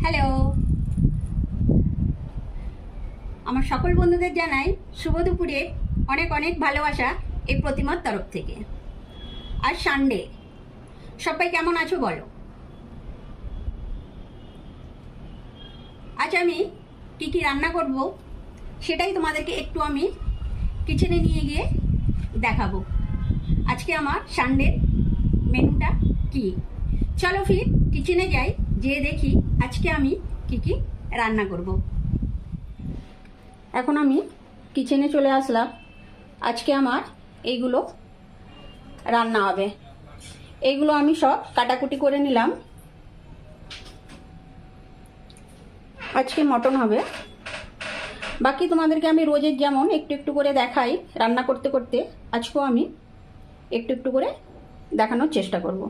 Hello, আমার সকল বন্ধুদের জানাই শুভ দুপুরে অনেক অনেক ভালোবাসা এই প্রতিমার তরফ থেকে। আজ সানডে, সবাই কেমন আছো বলো। আজ আমি কি কি রান্না করব সেটাই তোমাদেরকে একটু আমি কিচেনে নিয়ে গিয়ে দেখাবো। আজকে আমার সানডের মেনুটা কি। চলো ফির কিচেনে যাই, যেয়ে দেখি আজকে আমি কি কি রান্না করব। এখন আমি কিচেনে চলে আসলাম। আজকে আমার এইগুলো রান্না হবে। এইগুলো আমি সব কাটাকুটি করে নিলাম। আজকে মটন হবে। বাকি তোমাদেরকে আমি রোজের যেমন একটু একটু করে দেখাই রান্না করতে করতে, আজকেও আমি একটু একটু করে দেখানোর চেষ্টা করব।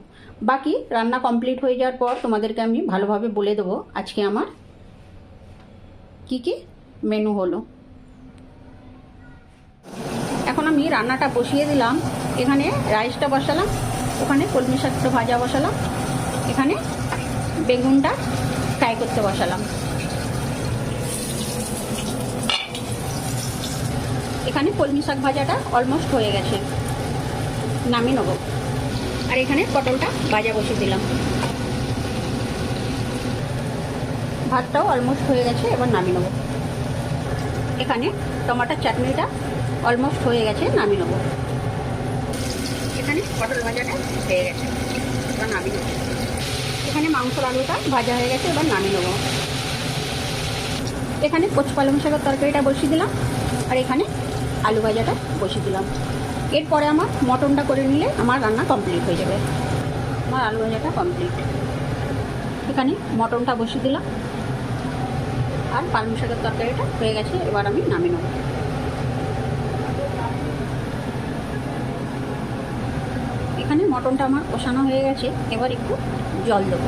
বাকি রান্না কমপ্লিট হয়ে যাওয়ার পর তোমাদেরকে আমি ভালোভাবে বলে দেবো আজকে আমার কি কি মেনু হলো। এখন আমি রান্নাটা বসিয়ে দিলাম। এখানে রাইসটা বসালাম, ওখানে কলমি শাকটা ভাজা বসালাম, এখানে বেগুনটা ফ্রাই করতে বসালাম। এখানে কলমি শাক ভাজাটা অলমোস্ট হয়ে গেছে, নামিয়ে নেব। আর এখানে পটলটা ভাজা বসিয়ে দিলাম। ভাতটাও অলমোস্ট হয়ে গেছে, এবার নামিয়ে নেব। এখানে টমেটোর চাটনিটা অলমোস্ট হয়ে গেছে, নামিয়ে নেব। এখানে পটল ভাজাটা হয়ে গেছে, এবার নামিয়ে নেব। এখানে মাংসর আলুটা ভাজা হয়ে গেছে, এবার নামিয়ে নেব। এখানে কচু শাকের তরকারিটা বসিয়ে দিলাম, আর এখানে আলু ভাজাটা বসিয়ে দিলাম। এরপরে আমার মটনটা করে নিলে আমার রান্না কমপ্লিট হয়ে যাবে। আমার আলু ভাজাটা কমপ্লিট। এখানে মটনটা বসিয়ে দিলাম, আর পালং শাকের তরকারিটা হয়ে গেছে, এবার আমি নামিয়ে নেব। এখানে মটনটা আমার কষানো হয়ে গেছে, এবার একটু জল দেবো।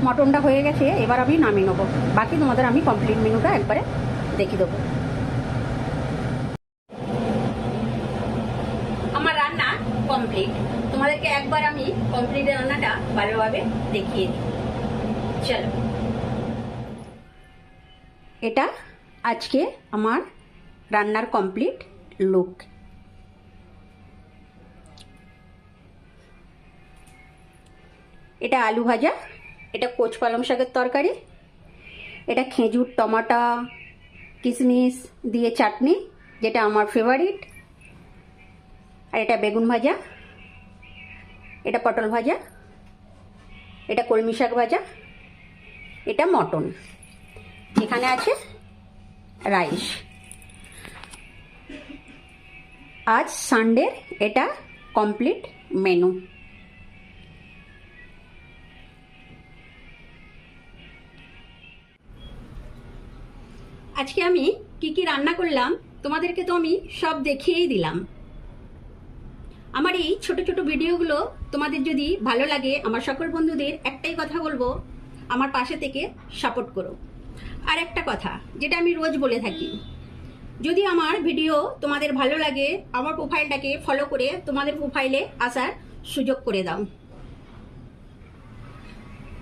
মটনটা হয়ে গেছে, এবার আমি নামিয়ে নেবো। বাকি তোমাদের আমি কমপ্লিট মেনুটা একবারে দেখিয়ে দেবো। আমার রান্না কমপ্লিট, তোমাদেরকে একবার আমি কমপ্লিট রান্নাটা ভালোভাবে দেখিয়ে দিই। চলো, এটা আজকে আমার রান্নার কমপ্লিট লুক। এটা আলু ভাজা, এটা কচু পালং শাকের তরকারি, এটা খেজুর টমাটো কিশমিশ দিয়ে চাটনি, যেটা আমার ফেভারিট, আর এটা বেগুন ভাজা, এটা পটল ভাজা, এটা কলমি শাক ভাজা, এটা মটন, এখানে আছে রাইস। আজ সানডের এটা কমপ্লিট মেনু। আজকে আমি কি কি রান্না করলাম তোমাদেরকে তো আমি সব দেখিয়েই দিলাম। আমার এই ছোট ছোট ভিডিওগুলো তোমাদের যদি ভালো লাগে, আমার সকল বন্ধুদের একটাই কথা বলবো, আমার পাশে থেকে সাপোর্ট করো। আর একটা কথা যেটা আমি রোজ বলে থাকি, যদি আমার ভিডিও তোমাদের ভালো লাগে, আমার প্রোফাইলটাকে ফলো করে তোমাদের প্রোফাইলে আসার সুযোগ করে দাও।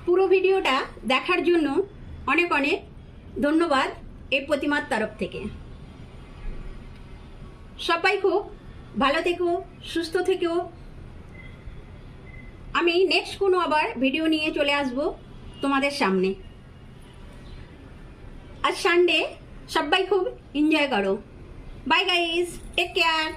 পুরো ভিডিওটা দেখার জন্য অনেক অনেক ধন্যবাদ এই প্রতিমার তরফ থেকে। সবাই খুব ভালো থেকো, সুস্থ থেকো। আমি নেক্সট কোনো আবার ভিডিও নিয়ে চলে আসব তোমাদের সামনে। আজ সানডে, সবাই খুব এনজয় করো। Bye guys, take care.